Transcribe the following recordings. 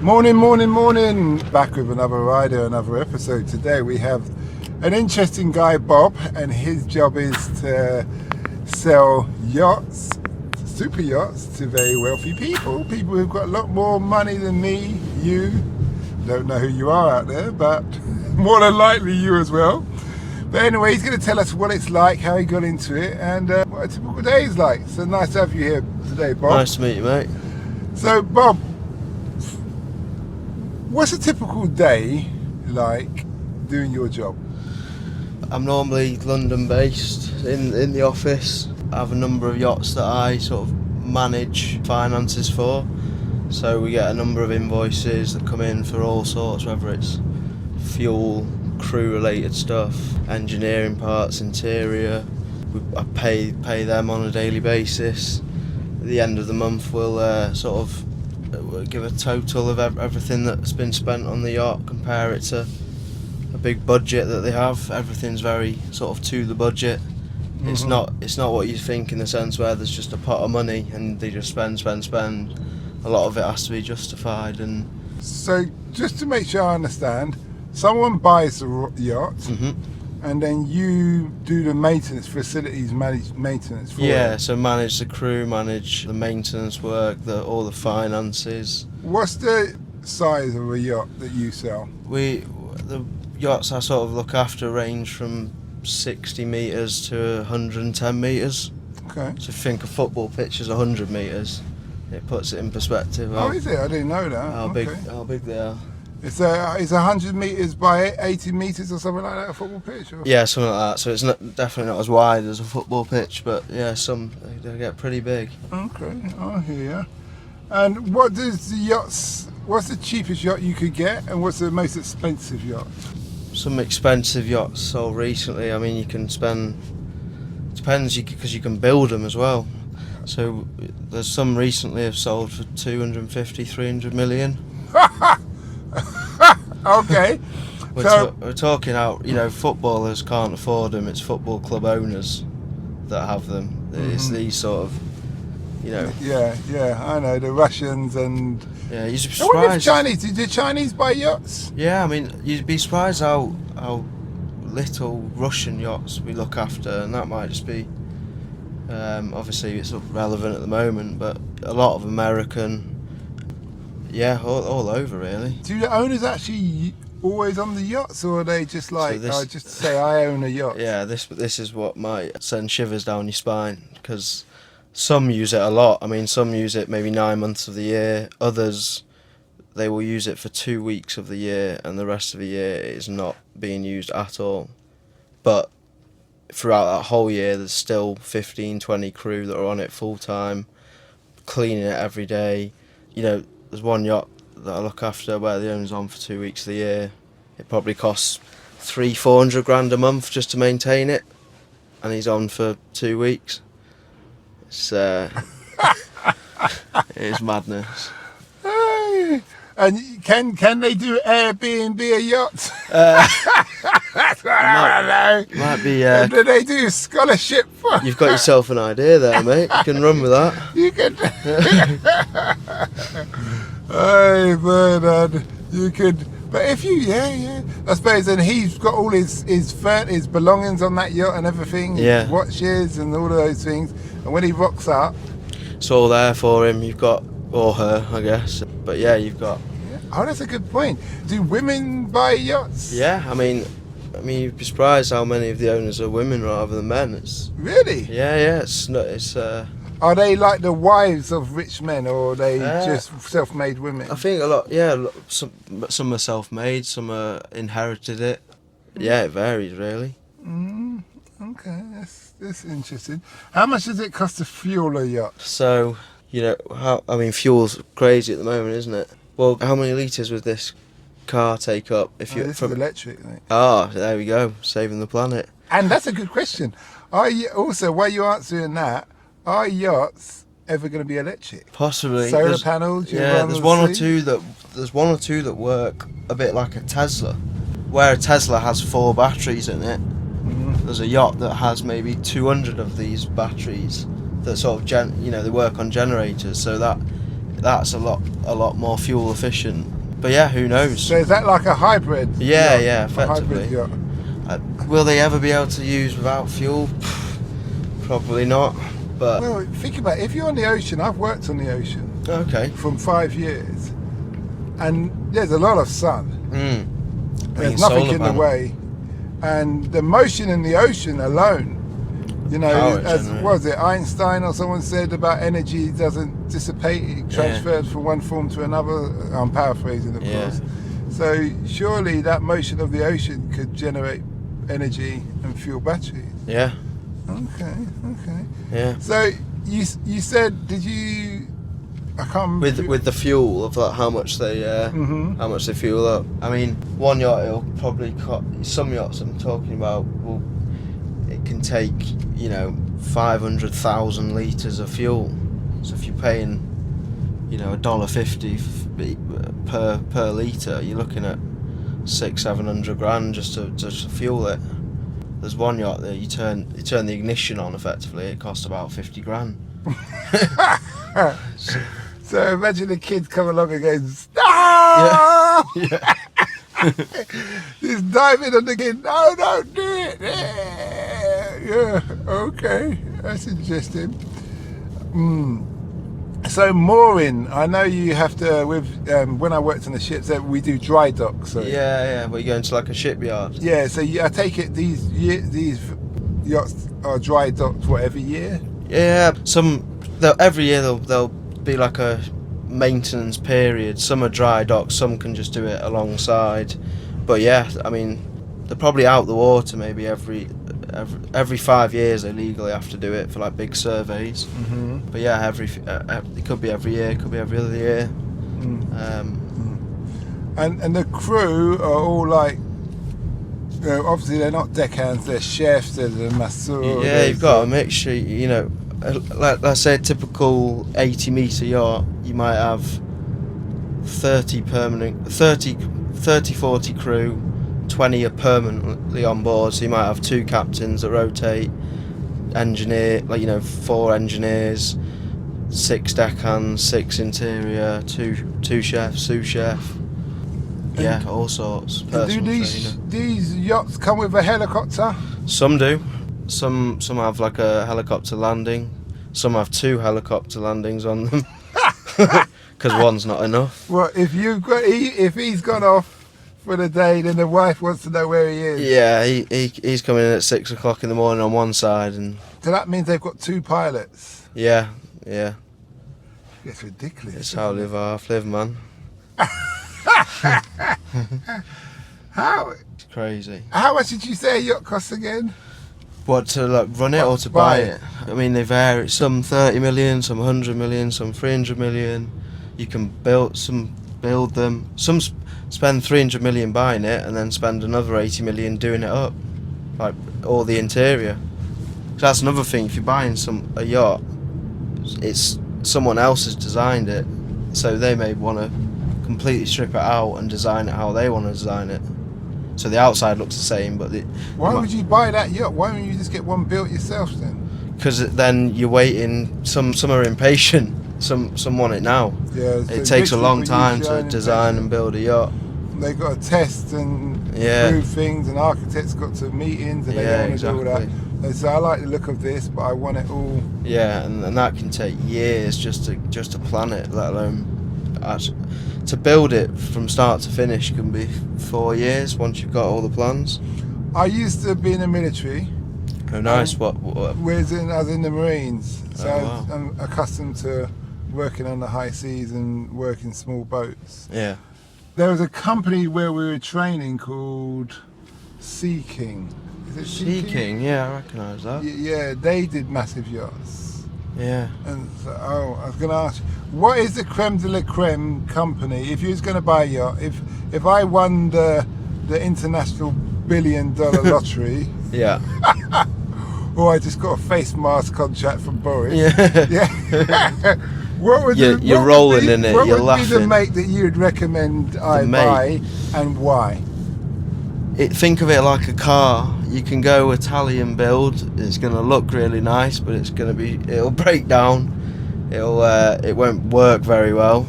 Morning. Back with another rider, another episode. Today we have an interesting guy, Bob, and his job is to sell yachts, super yachts, to very wealthy people who've got a lot more money than me, you. Don't know who you are out there, but more than likely you as well. But anyway, he's going to tell us what it's like, how he got into it, and what a typical day is like. So nice to have you here today, Bob. Nice to meet you, mate. So, Bob, what's a typical day like doing your job? I'm normally London-based in the office. I have a number of yachts that I sort of manage finances for. So we get a number of invoices that come in for all sorts, whether it's fuel, crew-related stuff, engineering parts, interior. I pay them on a daily basis. At the end of the month, we'll sort of give a total of everything that's been spent on the yacht, compare it to a big budget that they have. Everything's very sort of to the budget. Mm-hmm. It's not what you think, in the sense where there's just a pot of money and they just spend. A lot of it has to be justified. And so, just to make sure I understand, someone buys the yacht, mm-hmm. and then you do the maintenance, facilities maintenance for yeah, it. so manage the crew, manage the maintenance work, all the finances. What's the size of a yacht that you sell? The yachts I sort of look after range from 60 metres to 110 metres. Okay. So if you think a football pitch is 100 metres, it puts it in perspective. Oh, is it? I didn't know that. How big they are. It's 100 metres by 80 metres or something like that, a football pitch? Or? Yeah, something like that. So it's definitely not as wide as a football pitch, but yeah, they get pretty big. Okay, I hear you. And what's the cheapest yacht you could get, and what's the most expensive yacht? Some expensive yachts sold recently. I mean, you can spend, depends, because you can build them as well. So there's some recently have sold for 250, 300 million. Okay. We're talking out, footballers can't afford them. It's football club owners that have them. Mm-hmm. It's these sort of, Yeah, I know, the Russians and... Yeah, you'd be surprised. I wonder if Chinese, did the Chinese buy yachts? Yeah, I mean, you'd be surprised how little Russian yachts we look after, and that might just be, obviously it's relevant at the moment, but a lot of American, all over really. Do the owners actually always on the yachts, or are they just like, just say I own a yacht? Yeah, this is what might send shivers down your spine, because some use it a lot. I mean, some use it maybe 9 months of the year. Others, they will use it for 2 weeks of the year, and the rest of the year it is not being used at all. But throughout that whole year, there's still 15, 20 crew that are on it full time, cleaning it every day. There's one yacht that I look after where the owner's on for 2 weeks of the year. It probably costs 300-400 grand a month just to maintain it, and he's on for 2 weeks. It's it is madness. And can they do Airbnb a yacht? That's what I don't know. Might be. Do they do scholarship? You've got yourself an idea there, mate. You can run with that. You can. Hey, Bernard, you could. But if you, I suppose, and he's got all his belongings on that yacht and everything. Yeah. Watches and all of those things. And when he rocks up, it's all there for him. You've got, or her, I guess. But yeah, you've got. Oh, that's a good point. Do women buy yachts? Yeah, I mean, you'd be surprised how many of the owners are women rather than men. Really? Yeah. It's. Are they like the wives of rich men, or are they just self-made women? I think a lot. Yeah, some are self-made, some are inherited it. Yeah, it varies really. Okay, that's interesting. How much does it cost to fuel a yacht? So, fuel's crazy at the moment, isn't it? Well, how many litres would this car take up? This is electric, mate. There we go, saving the planet. And that's a good question. While you're answering that, are yachts ever going to be electric? Possibly. Solar panels? There's one or two that work a bit like a Tesla. Where a Tesla has 4 batteries in it, there's a yacht that has maybe 200 of these batteries that sort of they work on generators, so that that's a lot more fuel efficient. But yeah, who knows? So is that like a hybrid? Yeah, yacht? yeah, A hybrid effectively. yacht? Will they ever be able to use without fuel? Probably not. But Well, think about it. If you're on the ocean, I've worked on the ocean okay. from 5 years, and there's a lot of sun. There's nothing in the way, and the motion in the ocean alone, you know, Power as generator. was it Einstein or someone said about energy doesn't dissipate, it transfers from one form to another. I'm paraphrasing, of Yeah. course. So surely that motion of the ocean could generate energy and fuel batteries. Yeah, Okay. yeah. So you said, did you? I can't remember. With the fuel of like how much they how much they fuel up. I mean, one yacht will probably some yachts I'm talking about it can take 500,000 litres of fuel. So if you're paying $1.50 per litre, you're looking at 600-700 grand just to fuel it. There's one yacht that you turn the ignition on effectively, it costs about 50 grand. So imagine the kids come along and go, "Ah!" Yeah. He's diving on the kid. No, don't do it. Yeah, okay, that's interesting. So mooring, I know you have to. With when I worked on the ships, we do dry dock. So Yeah. We're going to like a shipyard. yeah. So I take it these yachts are dry docked every year. Yeah, every year there'll be like a maintenance period. Some are dry docked, some can just do it alongside. But yeah, I mean, they're probably out the water maybe every 5 years. They legally have to do it for like big surveys. But yeah, it could be every year, it could be every other year. And the crew are all like, obviously they're not deckhands, they're chefs, they're the masseur. Yeah, you've got a mixture. Like let's say a typical 80-metre yacht, you might have 30 40 crew, 20 are permanently on board. So you might have 2 captains that rotate, engineer, 4 engineers, 6 deckhands, 6 interior, 2 chefs, sous chef. Yeah, all sorts. And do these yachts come with a helicopter? Some do. Some have like a helicopter landing. Some have 2 helicopter landings on them because one's not enough. Well, if he's gone off for the day, then the wife wants to know where he is. Yeah, he's coming in at 6 o'clock in the morning on one side, and So that means they've got 2 pilots. yeah, It's ridiculous. it's how live half live, man. How It's crazy. much did you say a yacht costs again? What, to like run it or to buy it? I mean, they vary. Some 30 million, some 100 million, some 300 million. You can build them. Some spend 300 million buying it and then spend another 80 million doing it up, like all the interior. So that's another thing. If you're buying a yacht, it's someone else has designed it, so they may want to completely strip it out and design it how they want to design it. So the outside looks the same, but Why would you buy that yacht? Why don't you just get one built yourself then? because then you're waiting. Some are impatient. Some want it now. Yeah, It takes a long time to design and build a yacht. They got to test and prove things, and architects got to meetings, and they don't want to do all that. They say, I like the look of this, but I want it all. Yeah, and that can take years just to plan it, let alone to build it from start to finish can be 4 years once you've got all the plans. I used to be in the military. Oh, nice. What? I was in the Marines, so wow. I'm accustomed to working on the high seas and working small boats. Yeah. There was a company where we were training called Sea King. Is it Sea King, yeah, I recognise that. Yeah, they did massive yachts. Yeah. And so, I was going to ask you, what is the creme de la creme company? If you was going to buy a yacht, if I won the international $1 billion lottery, Yeah. or I just got a face mask contract from Boris, Yeah. what would You're rolling in it, What you're would be the laughing. make that you'd recommend I buy, and why? Think of it like a car. You can go Italian build. It's going to look really nice, but it'll break down. it won't work very well.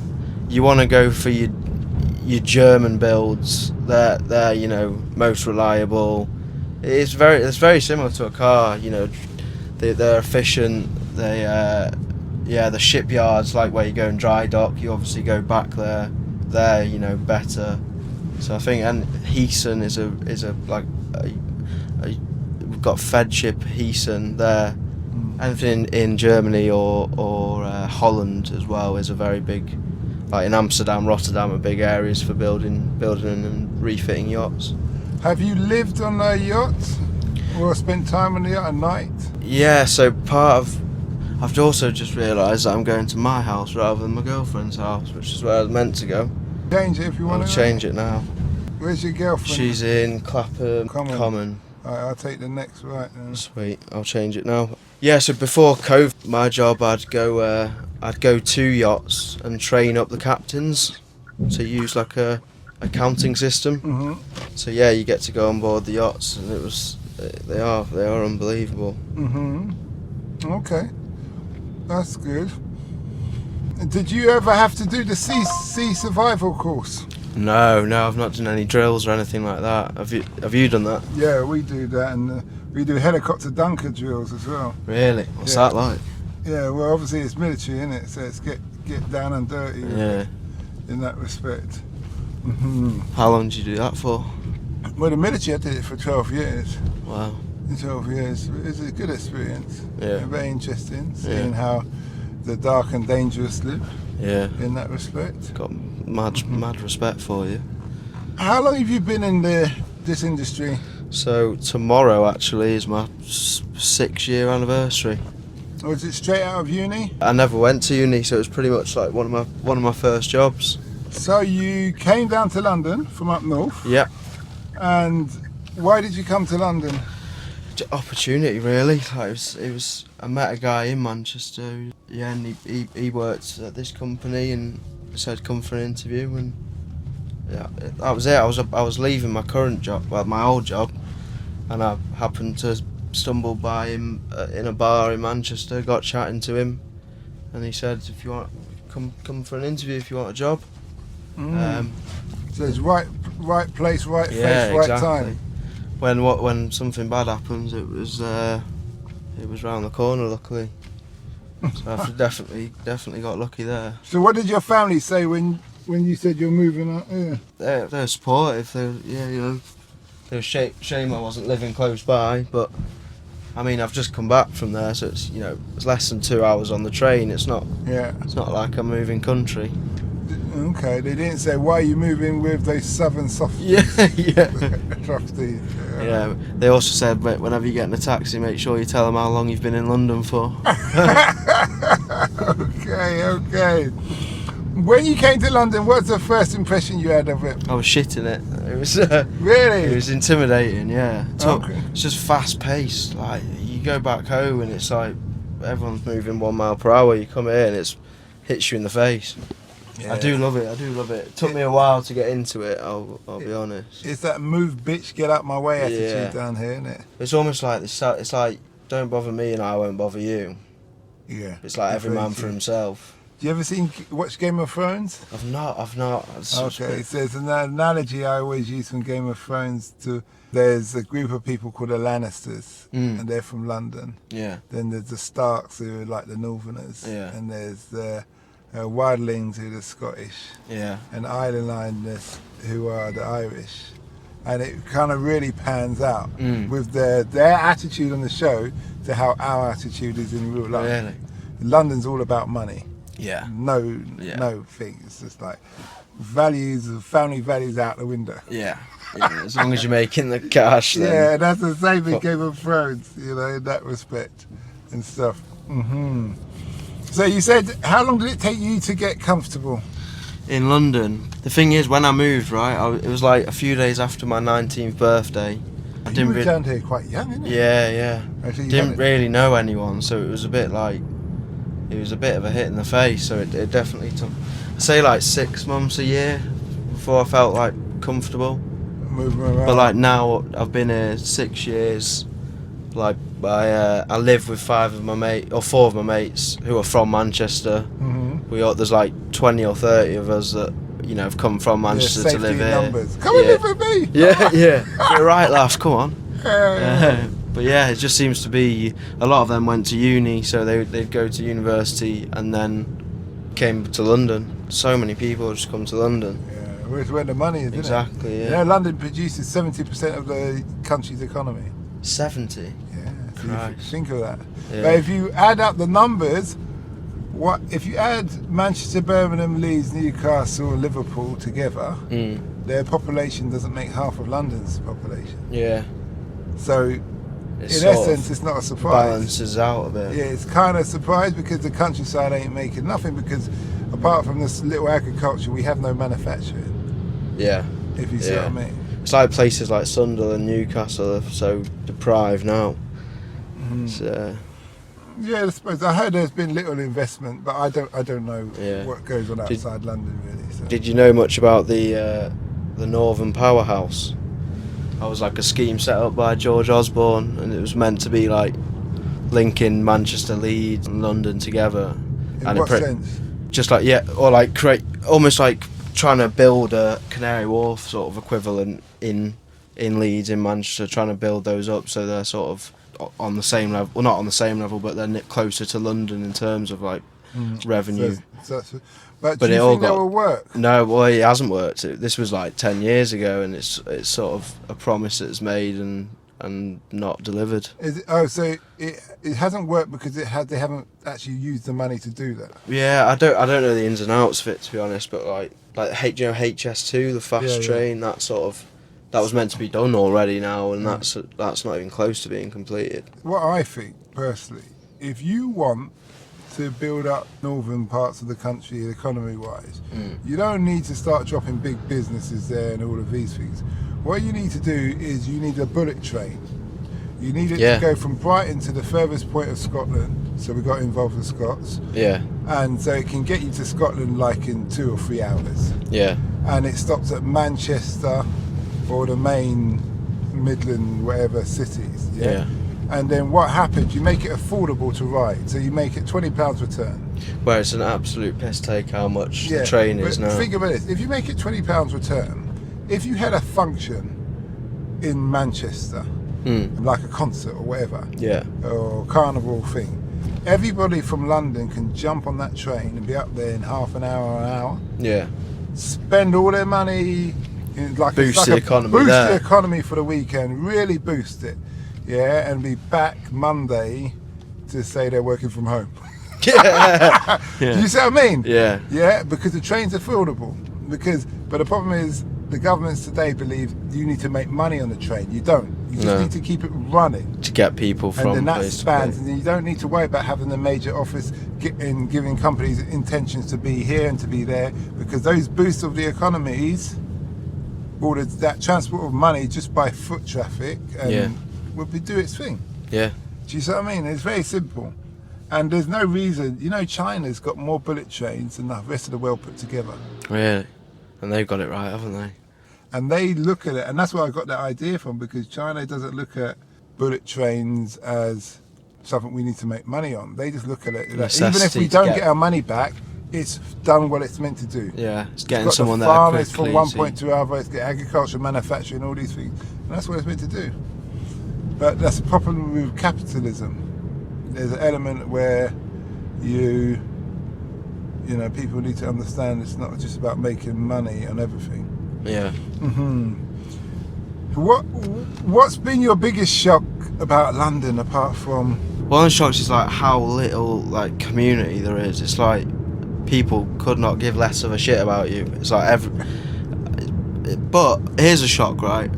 You want to go for your German builds. They're you know, most reliable. It's very similar to a car. You know, they're efficient. The shipyards, like where you go and dry dock, you obviously go back there. They're, you know, better. So I think, and Heason is a we've got Fedship Heason there. Anything in Germany or Holland as well is a very big, like in Amsterdam, Rotterdam are big areas for building and refitting yachts. Have you lived on a yacht or spent time on the yacht at night? Yeah, so I've also just realised that I'm going to my house rather than my girlfriend's house, which is where I was meant to go. Change it if you want I'll to. change it now. Where's your girlfriend? She's in Clapham Common. Alright, I'll take the next right then. Sweet, I'll change it now. Yeah, so before COVID, my job, I'd go to yachts and train up the captains to use like a accounting system. Mm-hmm. So yeah, you get to go on board the yachts, and they are unbelievable. Mm-hmm. Okay, that's good. Did you ever have to do the sea survival course? No, I've not done any drills or anything like that. Have you done that? Yeah, we do that, and we do helicopter dunker drills as well. Really? What's that like? Yeah, well, obviously it's military, isn't it? So it's get down and dirty. Yeah. In that respect. Mm-hmm. How long did you do that for? Well, the military, I did it for 12 years. Wow. In 12 years, it's a good experience. Yeah. Very interesting, seeing how the dark and dangerous live. Yeah. In that respect. Got mad respect for you. How long have you been in this industry? So tomorrow actually is my 6-year anniversary. Was it straight out of uni? I never went to uni, so it was pretty much like one of my first jobs. So you came down to London from up north. Yeah. And why did you come to London? Opportunity, really. Like it was. I met a guy in Manchester. Yeah, and he worked at this company and said come for an interview, and yeah, that was it. I was leaving my current job, well, my old job, and I happened to stumble by him in a bar in Manchester. Got chatting to him, and he said, "If you want, come for an interview if you want a job." So it's right place, right face, right time. When something bad happens, it was round the corner, luckily. So I've definitely got lucky there. So what did your family say when you said you're moving out here? They're supportive. They were shame I wasn't living close by, but I mean I've just come back from there, so it's it's less than 2 hours on the train. It's not like I'm moving country. Okay, they didn't say why you moving with those southern soft. Yeah. Trusty. Yeah. They also said whenever you get in a taxi, make sure you tell them how long you've been in London for. Okay. When you came to London, what's the first impression you had of it? I was shitting it. It was really. It was intimidating. Yeah. Okay. It's just fast paced. Like you go back home and it's like everyone's moving 1 mile per hour. You come here and it hits you in the face. Yeah. I do love it. It took me a while to get into it. I'll be honest. It's that move, bitch, get out my way attitude down here, isn't it? It's almost like it's like don't bother me and I won't bother you. Yeah. It's like every man for himself. Do you ever watch Game of Thrones? I've not. Okay, so there's an analogy I always use from Game of Thrones to. There's a group of people called the Lannisters, and they're from London. Yeah. Then there's the Starks, who are like the Northerners. Yeah. And there's the Wildlings, who are the Scottish. Yeah. And Islanders, who are the Irish. And it kind of really pans out with their attitude on the show to how our attitude is in real life. Really? London's all about money. Yeah. No thing. It's just like family values out the window. Yeah. As long as you're making the cash. Then. Yeah, that's the same in Game of Thrones, in that respect and stuff. Mm-hmm. So you said, how long did it take you to get comfortable? In London. The thing is, when I moved, right, it was like a few days after my 19th birthday. You moved down here quite young, didn't you? Yeah. Actually, didn't really know anyone, so it was a bit of a hit in the face. So it definitely took, I'd say, like 6 months, a year before I felt like comfortable. Moving around. But like now, I've been here 6 years. Like I live with 4 of my mates who are from Manchester. There's like 20 or 30 of us that have come from Manchester to live here. Numbers. Come and live with me. Yeah. You're right, laugh. Come on. But yeah, it just seems to be a lot of them went to uni, so they'd go to university and then came to London. So many people just come to London. Yeah, well, it's where the money is, Exactly. Isn't it? Yeah. London produces 70% of the country's economy. 70. Yeah. So Christ. you think of that. Yeah. But if you add up the numbers, if you add Manchester, Birmingham, Leeds, Newcastle, Liverpool together, their population doesn't make half of London's population. Yeah. So in essence, it's not a surprise. Balances out a bit. Yeah, it's kind of a surprise because the countryside ain't making nothing, because apart from this little agriculture, we have no manufacturing. Yeah. If you see what I mean. It's like places like Sunderland, Newcastle are so deprived now. Yeah, I suppose I heard there's been little investment, but I don't know Yeah. what goes on outside London really. So. Did you know much about the Northern Powerhouse? That was like a scheme set up by George Osborne, and it was meant to be like linking Manchester, Leeds, and London together. In what sense? Just like or like create almost like trying to build a Canary Wharf sort of equivalent in Leeds, in Manchester, trying to build those up so they're sort of on the same level, well not on the same level, but they're closer to London in terms of like revenue. But do you think that will work? No, well it hasn't worked. This was like 10 years ago, and it's sort of a promise that's made and not delivered. So it hasn't worked because they haven't actually used the money to do that. Yeah, I don't know the ins and outs of it, to be honest, but like HS2, the fast train, that was meant to be done already now, and that's not even close to being completed. What I think personally, if you want to build up northern parts of the country economy wise, you don't need to start dropping big businesses there and all of these things. What you need to do is you need a bullet train. You need it to go from Brighton to the furthest point of Scotland, so we got involved with Scots. Yeah. And so it can get you to Scotland like in 2 or 3 hours. Yeah. And it stops at Manchester or the main Midland whatever cities. Yeah. And then what happens, you make it affordable to ride, so you make it £20 return. Where it's an absolute piss take how much the train is now. Think about this, if you make it £20 return, if you had a function in Manchester, like a concert or whatever, or carnival thing, everybody from London can jump on that train and be up there in half an hour or an hour. Yeah. Spend all their money, Boost the economy for the weekend, really boost it. Yeah, and be back Monday to say they're working from home. Yeah. You see what I mean? Yeah. Yeah, because the trains are affordable. But the problem is, the governments today believe you need to make money on the train. You don't. You just need to keep it running. To get people from and then that place spans, and then you don't need to worry about having the major office giving companies intentions to be here and to be there, because those boosts of the economies, all that transport of money just by foot traffic, will do its thing. Yeah. Do you see what I mean? It's very simple. And there's no reason, China's got more bullet trains than the rest of the world put together. Really? And they've got it right, haven't they? And they look at it, and that's where I got that idea from, because China doesn't look at bullet trains as something we need to make money on. They just look at it like, even if we don't get our money back, it's done what it's meant to do. Yeah, it's getting it's got someone the there farmers quickly. from one point to other, it's got agriculture, manufacturing, all these things. And that's what it's meant to do. But that's the problem with capitalism. There's an element where people need to understand it's not just about making money on everything. Yeah. What's been your biggest shock about London, apart from? One of the shocks is like how little community there is. It's like people could not give less of a shit about you. It's like But here's a shock, right?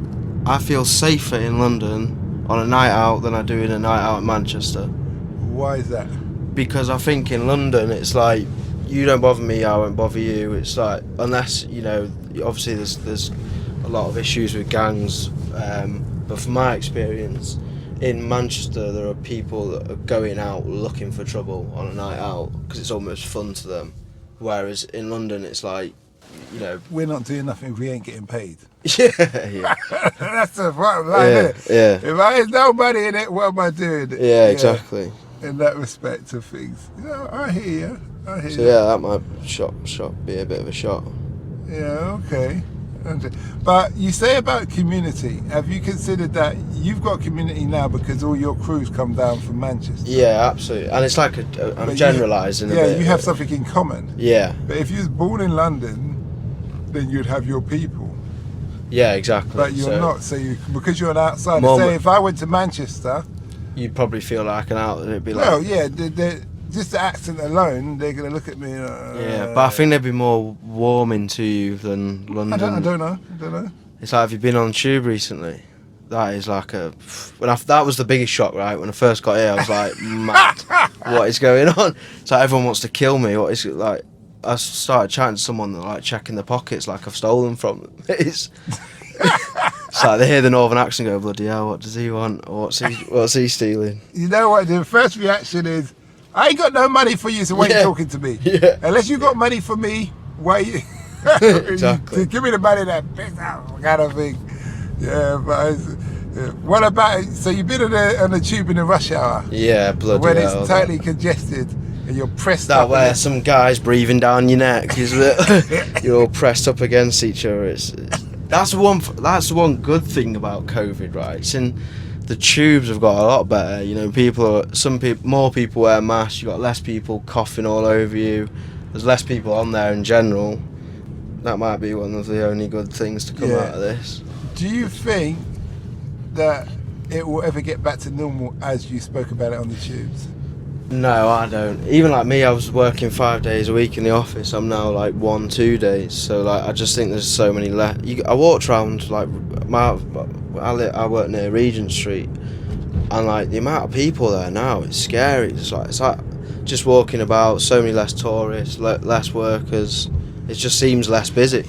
I feel safer in London on a night out than I do in a night out in Manchester. Why is that? Because I think in London it's like, you don't bother me, I won't bother you. It's like, unless obviously there's a lot of issues with gangs, but from my experience in Manchester, there are people that are going out looking for trouble on a night out because it's almost fun to them, whereas in London it's like you know. We're not doing nothing if we ain't getting paid. Yeah, yeah, That's the bottom line, yeah, isn't it? yeah, If I ain't no money in it, what am I doing? yeah, exactly. In that respect of things. I hear you. I hear So you. yeah, that might be a bit of a shot. Yeah, okay. But you say about community. Have you considered that you've got community now because all your crews come down from Manchester? Yeah, absolutely. And it's like I'm generalising a bit. Yeah, you have something in common. Yeah. But if you was born in London, then you'd have your people. Yeah, exactly. But you're not. So because you're an outsider. Mom, say if I went to Manchester, you'd probably feel like an out. It'd be like. well, yeah, just the accent alone, they're going to look at me. Yeah, but I think they'd be more warming to you than London. I don't know. It's like, have you been on the tube recently? That is like that was the biggest shock, right? When I first got here, I was like, mad, what is going on? It's like everyone wants to kill me. What is it like? I started chatting to someone that like checking their pockets like I've stolen from them. It's like they hear the northern accent and go, bloody hell, what does he want? Or what's he stealing? You know what? The first reaction is, I ain't got no money for you, so why are you talking to me? Yeah. Unless you got money for me, why you... Exactly. Give me the money that piss out kind of thing. Yeah, but what about... So you've been on the tube in the rush hour? Yeah, bloody when hell. It's totally congested and you're pressed That up... where some guy's breathing down your neck, isn't it? You're all pressed up against each other. That's the one good thing about COVID, right? It's in... The tubes have got a lot better, you know. More people wear masks. You got less people coughing all over you. There's less people on there in general. That might be one of the only good things to come out of this. Do you think that it will ever get back to normal as you spoke about it on the tubes? No, I don't. Even like me, I was working 5 days a week in the office. I'm now like 1-2 days. So like, I just think there's so many less. I walked around like I work near Regent Street, and like the amount of people there now, it's scary. It's like just walking about. So many less tourists, less workers. It just seems less busy.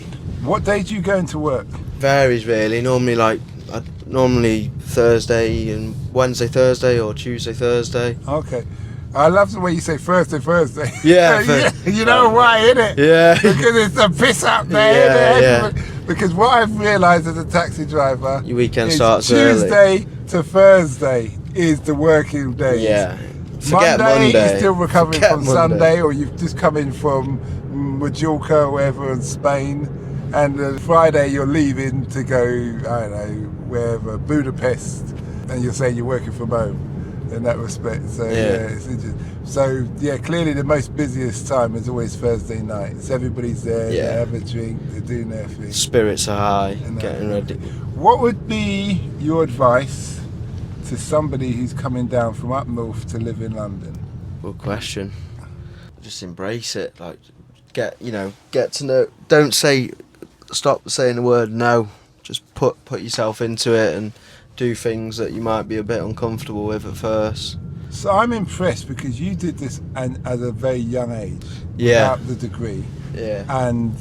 What day do you go into work? Varies really. Normally Thursday and Thursday or Tuesday, Thursday. Okay. I love the way you say Thursday. Yeah. You know why, innit? Yeah. Because it's a piss up there. Yeah. Because what I've realised as a taxi driver, Your weekend is starts Tuesday early. to Thursday is the working days. Yeah. Forget Monday. You're still recovering Forget from Monday. Sunday, or you've just come in from Majorca or wherever in Spain, and Friday you're leaving to go, I don't know, wherever, Budapest, and you're saying you're working from home in that respect. So it's interesting. So clearly the most busiest time is always Thursday nights. Everybody's there, they have a drink, they're doing their thing. Spirits are high, getting ready. What would be your advice to somebody who's coming down from up north to live in London? Good question. Just embrace it. Like, get to know. Don't stop saying the word no. Just put yourself into it and do things that you might be a bit uncomfortable with at first. So I'm impressed because you did this at a very young age, without the degree. Yeah. And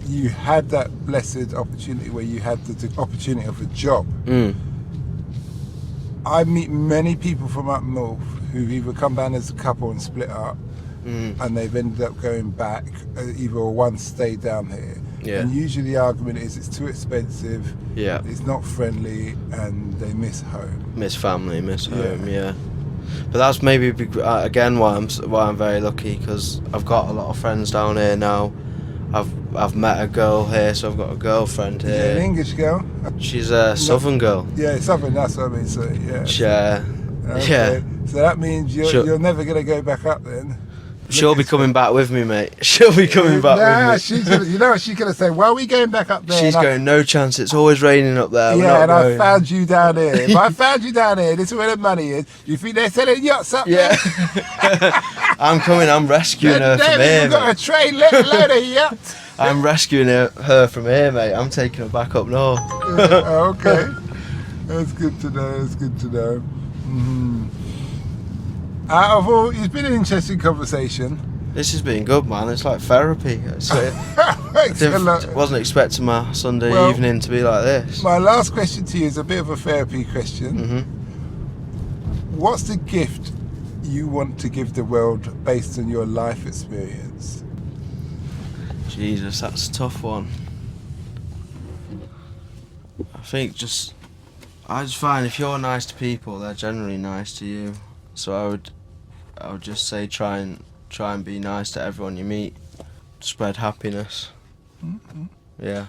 you had that blessed opportunity where you had the opportunity of a job. I meet many people from up north who've either come down as a couple and split up, and they've ended up going back, either one stayed down here. Yeah. And usually the argument is it's too expensive, Yeah. it's not friendly, and they miss home. Miss family, miss home. Yeah. But that's maybe again why I'm very lucky, because I've got a lot of friends down here now. I've met a girl here, so I've got a girlfriend here. Yeah, an English girl. She's a Southern girl. Yeah, Southern. That's what I mean. So Yeah. Okay. Yeah. So that means you're never gonna go back up then. She'll be coming back with me, mate. She'll be coming back with me. She's gonna, you know what she's gonna say? Well, we going back up there. She's going, no chance. It's always raining up there. Yeah, and going. I found you down here. If I found you down here, this is where the money is. You think they're selling yachts up there? I'm coming. I'm rescuing her from here. You've got a train, let alone a yacht. I'm rescuing her from here, mate. I'm taking her back up north. Okay, that's good to know. That's good to know. Out of all, it's been an interesting conversation. This has been good, man. It's like therapy. Wasn't expecting my Sunday evening to be like this. My last question to you is a bit of a therapy question. What's the gift you want to give the world based on your life experience? Jesus, that's a tough one. I just find if you're nice to people, they're generally nice to you. So I would just say try and be nice to everyone you meet. Spread happiness. Mm-hmm. Yeah.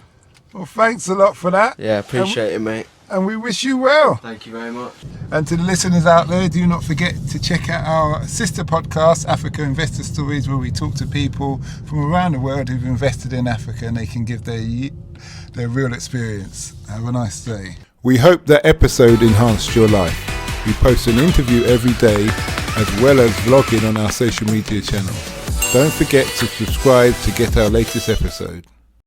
Well, thanks a lot for that. Yeah, appreciate it, mate. And we wish you well. Thank you very much. And to the listeners out there, do not forget to check out our sister podcast, Africa Investor Stories, where we talk to people from around the world who've invested in Africa and they can give their real experience. Have a nice day. We hope that episode enhanced your life. We post an interview every day as well as vlogging on our social media channels. Don't forget to subscribe to get our latest episode.